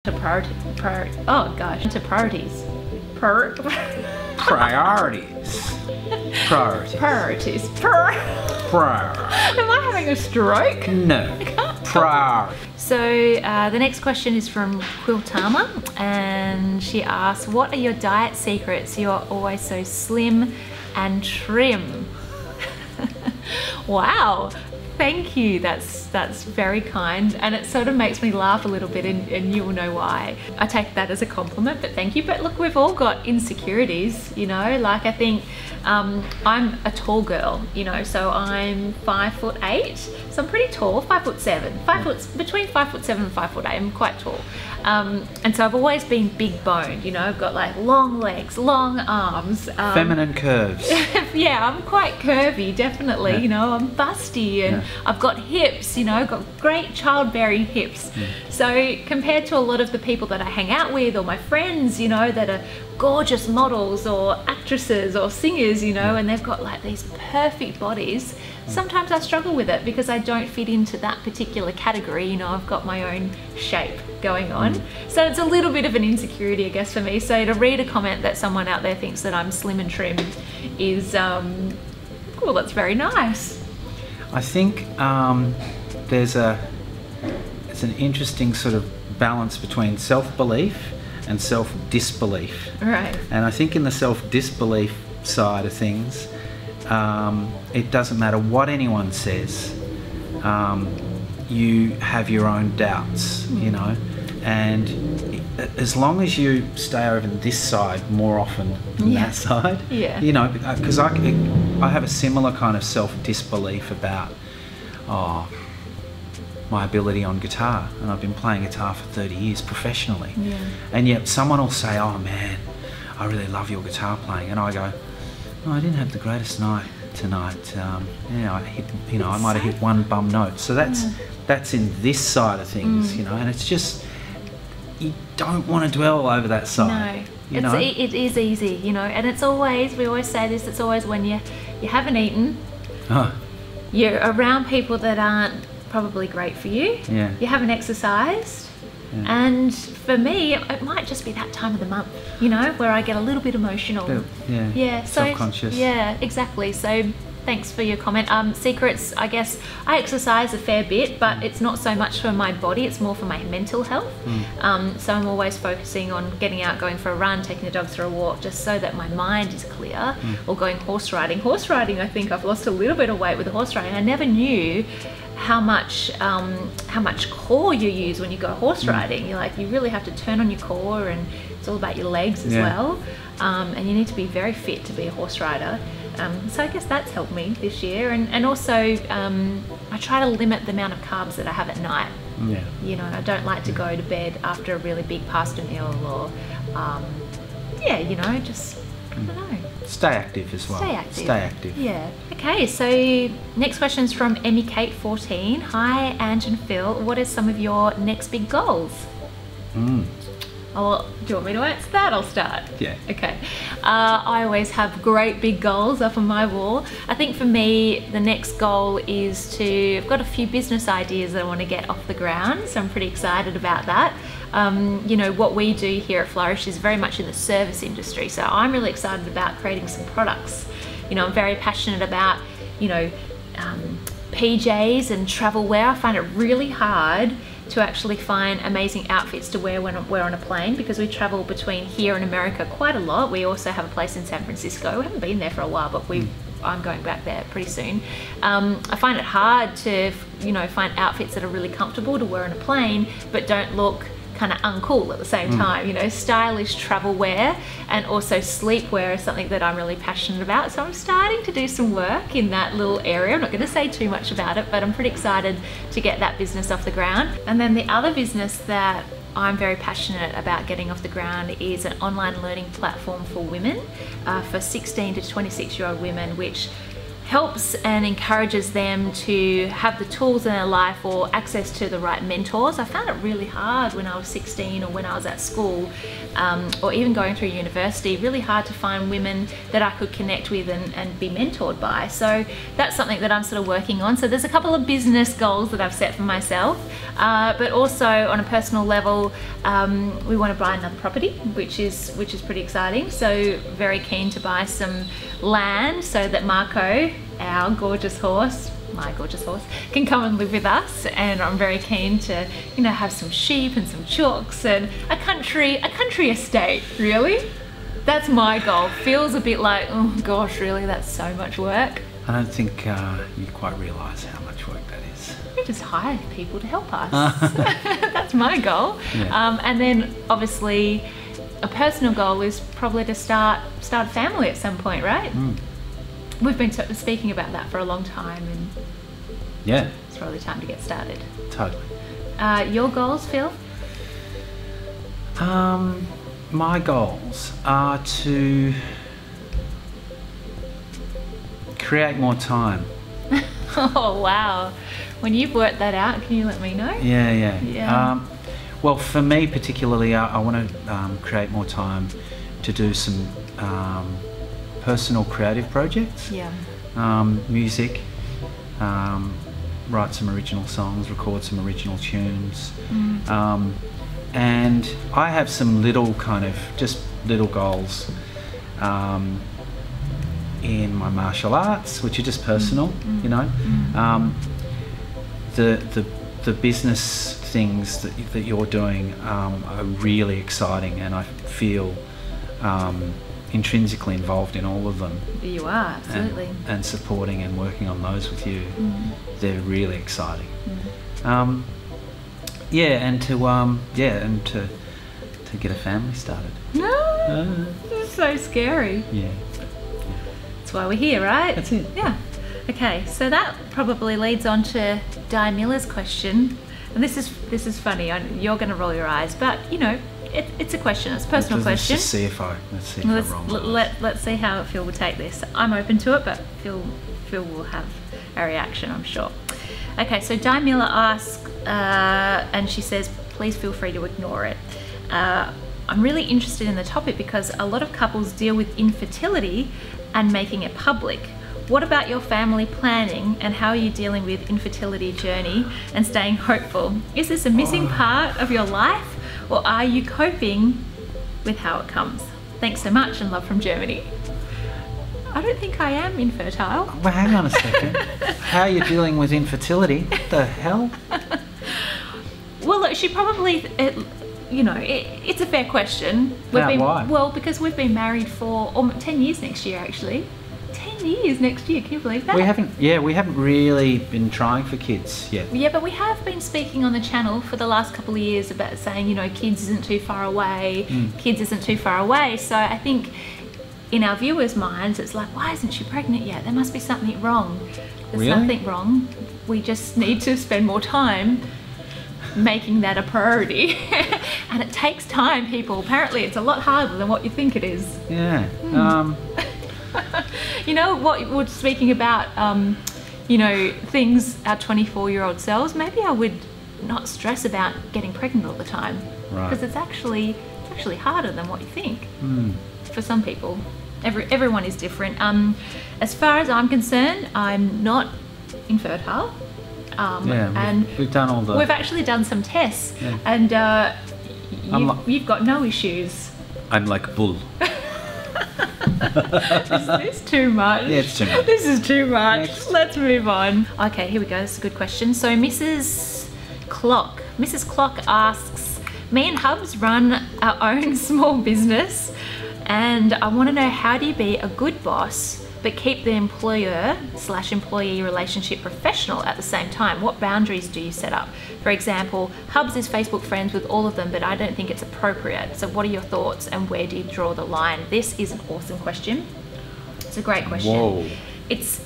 To priorities. Oh gosh, to priorities. Priorities. Priorities. Priorities. Am I having a stroke? No. Priorities. So the next question is from Quiltama, and she asks, what are your diet secrets? You are always so slim and trim. Wow. Thank you, that's very kind, and it sort of makes me laugh a little bit, and you will know why. I take that as a compliment, but thank you. But look, we've all got insecurities, you know, like I think I'm a tall girl, you know, so I'm 5'8", so I'm pretty tall, 5'7", between 5'7" and 5'8", I'm quite tall. And so I've always been big boned, you know, I've got like long legs, long arms. Feminine curves. Yeah, I'm quite curvy, definitely, you know, I'm busty, and I've got hips, you know, I've got great childbearing hips. So compared to a lot of the people that I hang out with, or my friends, you know, that are gorgeous models or actresses or singers, you know, and they've got like these perfect bodies, sometimes I struggle with it because I don't fit into that particular category, you know, I've got my own shape going on. So it's a little bit of an insecurity, I guess, for me. So to read a comment that someone out there thinks that I'm slim and trim is, well, that's very nice. I think there's an interesting sort of balance between self-belief and self-disbelief. Right. And I think in the self-disbelief side of things, it doesn't matter what anyone says, you have your own doubts, you know, and as long as you stay over this side more often than that side, you know, because I have a similar kind of self-disbelief about my ability on guitar, and I've been playing guitar for 30 years professionally, and yet someone will say, oh man, I really love your guitar playing, and I go, oh, I didn't have the greatest night tonight. Yeah, I hit, you know, I might have hit one bum note. So that's in this side of things, you know, and it's just, you don't want to dwell over that side. No, it is easy, you know, and it's always, we always say this, it's always when you haven't eaten, you're around people that aren't probably great for you, you haven't exercised, and for me, it might just be that time of the month, you know, where I get a little bit emotional. So self-conscious. Yeah, exactly. So thanks for your comment. Secrets, I guess, I exercise a fair bit, but it's not so much for my body, it's more for my mental health. So I'm always focusing on getting out, going for a run, taking the dogs for a walk, just so that my mind is clear, or going horse riding. Horse riding, I think I've lost a little bit of weight with the horse riding. I never knew how much core you use when you go horse riding. You really have to turn on your core, and it's all about your legs as well. And you need to be very fit to be a horse rider. So I guess that's helped me this year, and also I try to limit the amount of carbs that I have at night. You know, I don't like to go to bed after a really big pasta meal, or you know, just I don't know. Stay active as well. Stay active. Yeah. Okay, so next question is from Emmy Kate 14. Hi, Ange and Phil. What are some of your next big goals? Oh, do you want me to answer that? I'll start. Yeah. Okay. I always have great big goals up on my wall. I think for me, the next goal is I've got a few business ideas that I want to get off the ground, so I'm pretty excited about that. You know, what we do here at Flourish is very much in the service industry, so I'm really excited about creating some products. You know, I'm very passionate about, you know, PJs and travel wear. I find it really hard to actually find amazing outfits to wear when we're on a plane, because we travel between here and America quite a lot. We also have a place in San Francisco. We haven't been there for a while, but I'm going back there pretty soon. I find it hard to, you know, find outfits that are really comfortable to wear on a plane, but don't look kind of uncool at the same time. You know, stylish travel wear and also sleepwear is something that I'm really passionate about. So I'm starting to do some work in that little area. I'm not going to say too much about it, but I'm pretty excited to get that business off the ground. And then the other business that I'm very passionate about getting off the ground is an online learning platform for women, for 16 to 26-year-old women, which helps and encourages them to have the tools in their life or access to the right mentors. I found it really hard when I was 16 or when I was at school, or even going through university, really hard to find women that I could connect with and be mentored by. So that's something that I'm sort of working on. So there's a couple of business goals that I've set for myself, but also on a personal level, we want to buy another property, which is pretty exciting. So very keen to buy some land so that Marco, our gorgeous horse, my gorgeous horse, can come and live with us. And I'm very keen to, you know, have some sheep and some chooks and a country estate, really. That's my goal. Feels a bit like, oh gosh, really, that's so much work. I don't think you quite realise how much work that is. We just hire people to help us. That's my goal. Yeah. And then obviously a personal goal is probably to start a family at some point, right? We've been speaking about that for a long time, and yeah, it's probably time to get started. Totally. Your goals, Phil? My goals are to create more time. Oh wow, when you've worked that out, can you let me know? Yeah. Well, for me particularly, I want to create more time to do some personal creative projects. Yeah. Music, write some original songs, record some original tunes. And I have some little goals in my martial arts, which are just personal, you know. The business things that you're doing are really exciting, and I feel intrinsically involved in all of them. You are, absolutely. And supporting and working on those with you, they're really exciting. And to get a family started. No, this is so scary. Yeah. That's why we're here, right? That's it. Yeah. Okay, so that probably leads on to Di Miller's question, and this is funny. You're going to roll your eyes, but you know, it's a question. It's a personal question. Let's see if I'm wrong. Let's see how Phil will take this. I'm open to it, but Phil will have a reaction, I'm sure. Okay, so Di Miller asks, and she says, please feel free to ignore it. I'm really interested in the topic because a lot of couples deal with infertility and making it public. What about your family planning, and how are you dealing with infertility journey and staying hopeful? Is this a missing part of your life, or are you coping with how it comes? Thanks so much, and love from Germany. I don't think I am infertile. Well, hang on a second. How are you dealing with infertility? What the hell? Well, look, she probably, it's a fair question. Why? Well, because we've been married for 10 years next year, actually. 10 years next year, can you believe that? We haven't really been trying for kids yet. Yeah, but we have been speaking on the channel for the last couple of years about saying, you know, kids isn't too far away, kids isn't too far away. So I think in our viewers' minds, it's like, why isn't she pregnant yet? There must be something wrong. There's nothing wrong. We just need to spend more time making that a priority. And it takes time, people. Apparently it's a lot harder than what you think it is. Yeah. You know what we're speaking about, things our 24-year-old selves, maybe I would not stress about getting pregnant all the time. Right. Because it's actually harder than what you think. For some people. Everyone is different. As far as I'm concerned, I'm not infertile. And we've actually done some tests, and you've got no issues. I'm like a bull. Is this too much? Yeah, it's too much. This is too much. Next. Let's move on. Okay, here we go. That's a good question. So Mrs. Clock asks, me and Hubs run our own small business, and I want to know, how do you be a good boss but keep the employer/employee relationship professional at the same time? What boundaries do you set up? For example, Hubs is Facebook friends with all of them, but I don't think it's appropriate. So what are your thoughts, and where do you draw the line? This is an awesome question. It's a great question. Whoa. It's,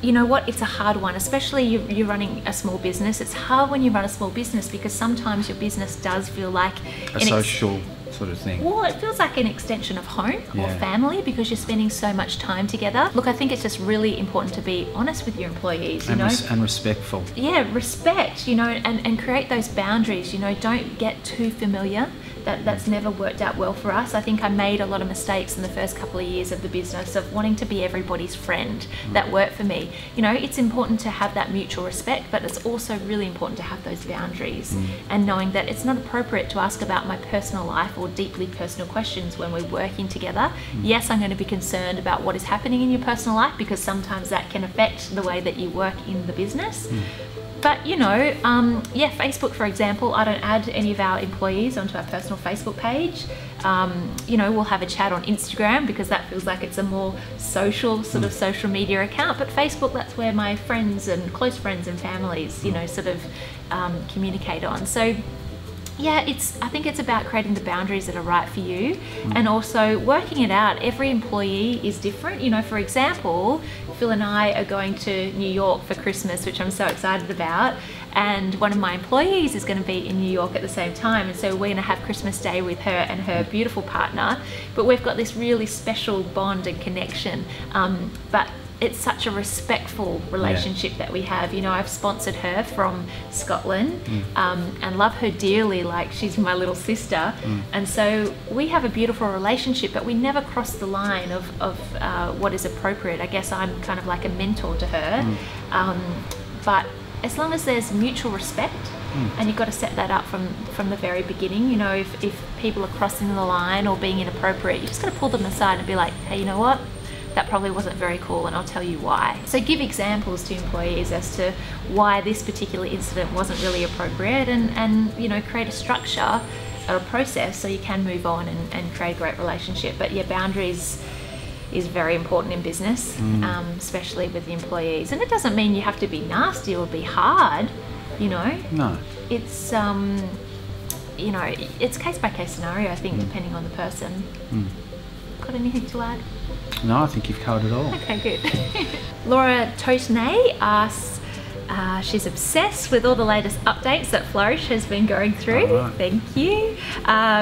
you know what, it's a hard one, especially you're running a small business. It's hard when you run a small business because sometimes your business does feel like a social sort of thing. Well, it feels like an extension of home or family because you're spending so much time together. Look, I think it's just really important to be honest with your employees, and respectful. Yeah, respect, you know, and create those boundaries, you know, don't get too familiar. That's never worked out well for us. I think I made a lot of mistakes in the first couple of years of the business of wanting to be everybody's friend. That worked for me. You know, it's important to have that mutual respect, but it's also really important to have those boundaries and knowing that it's not appropriate to ask about my personal life or deeply personal questions when we're working together. Yes, I'm going to be concerned about what is happening in your personal life because sometimes that can affect the way that you work in the business. But, you know, yeah, Facebook, for example, I don't add any of our employees onto our personal Facebook page. You know, we'll have a chat on Instagram because that feels like it's a more social, sort of social media account. But Facebook, that's where my friends and close friends and families, you know, sort of communicate on. So, yeah, I think it's about creating the boundaries that are right for you and also working it out. Every employee is different. You know, for example, Phil and I are going to New York for Christmas, which I'm so excited about. And one of my employees is going to be in New York at the same time. And so we're going to have Christmas Day with her and her beautiful partner. But we've got this really special bond and connection. But it's such a respectful relationship that we have. You know, I've sponsored her from Scotland and love her dearly, like she's my little sister. And so we have a beautiful relationship, but we never cross the line of what is appropriate. I guess I'm kind of like a mentor to her. But as long as there's mutual respect, and you've got to set that up from the very beginning. You know, if people are crossing the line or being inappropriate, you just got to pull them aside and be like, hey, you know what? That probably wasn't very cool and I'll tell you why. So give examples to employees as to why this particular incident wasn't really appropriate and you know, create a structure or a process so you can move on and create a great relationship. But yeah, boundaries is very important in business, especially with the employees. And it doesn't mean you have to be nasty or be hard, you know. No. It's, you know, it's case by case scenario, I think, depending on the person. Got anything to add? No, I think you've covered it all. Okay, good. Laura Totenay asks, she's obsessed with all the latest updates that Flourish has been going through. Right. Thank you.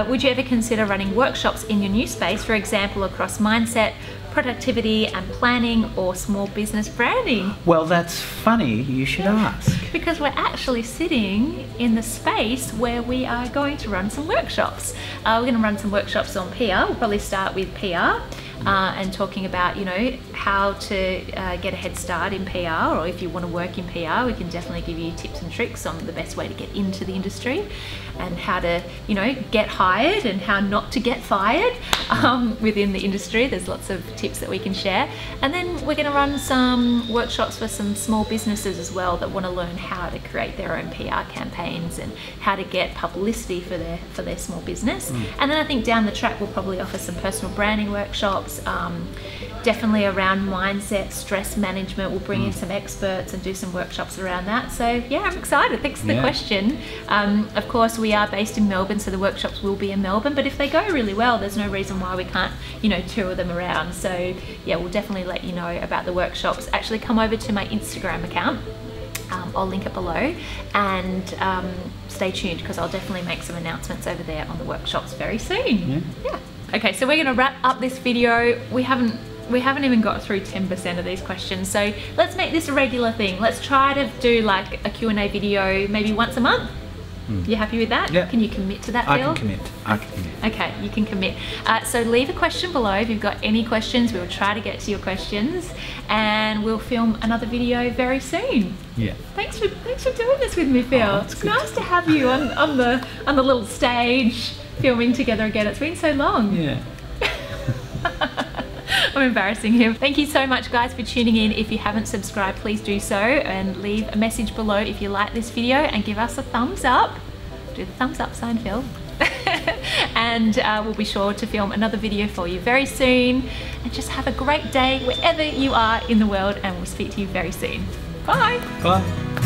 Would you ever consider running workshops in your new space, for example, across mindset, productivity and planning or small business branding? Well, that's funny, you should ask. Because we're actually sitting in the space where we are going to run some workshops. We're going to run some workshops on PR. We'll probably start with PR. And talking about, you know, how to get a head start in PR, or if you want to work in PR, we can definitely give you tips and tricks on the best way to get into the industry and how to, you know, get hired and how not to get fired within the industry. There's lots of tips that we can share. And then we're going to run some workshops for some small businesses as well that want to learn how to create their own PR campaigns and how to get publicity for their small business. And then I think down the track we'll probably offer some personal branding workshops, definitely around mindset, stress management. We'll bring in some experts and do some workshops around that. So yeah, I'm excited. Thanks for the question. Of course, we are based in Melbourne, so the workshops will be in Melbourne, but if they go really well, there's no reason why we can't, you know, tour them around. So yeah, we'll definitely let you know about the workshops. Actually, come over to my Instagram account. I'll link it below, and stay tuned because I'll definitely make some announcements over there on the workshops very soon. Yeah. Okay, so we're going to wrap up this video. We haven't even got through 10% of these questions, so let's make this a regular thing. Let's try to do like a Q&A video maybe once a month. You happy with that? Yeah. Can you commit to that, Phil? I can commit. Okay, you can commit. So leave a question below if you've got any questions. We'll try to get to your questions, and we'll film another video very soon. Yeah. Thanks for doing this with me, Phil. It's nice to have you on the little stage filming together again. It's been so long. Yeah. I'm embarrassing him. Thank you so much, guys, for tuning in. If you haven't subscribed, please do so, and leave a message below if you like this video and give us a thumbs up. Do the thumbs up sign, Phil. And we'll be sure to film another video for you very soon. And just have a great day wherever you are in the world, and we'll speak to you very soon. Bye. Bye.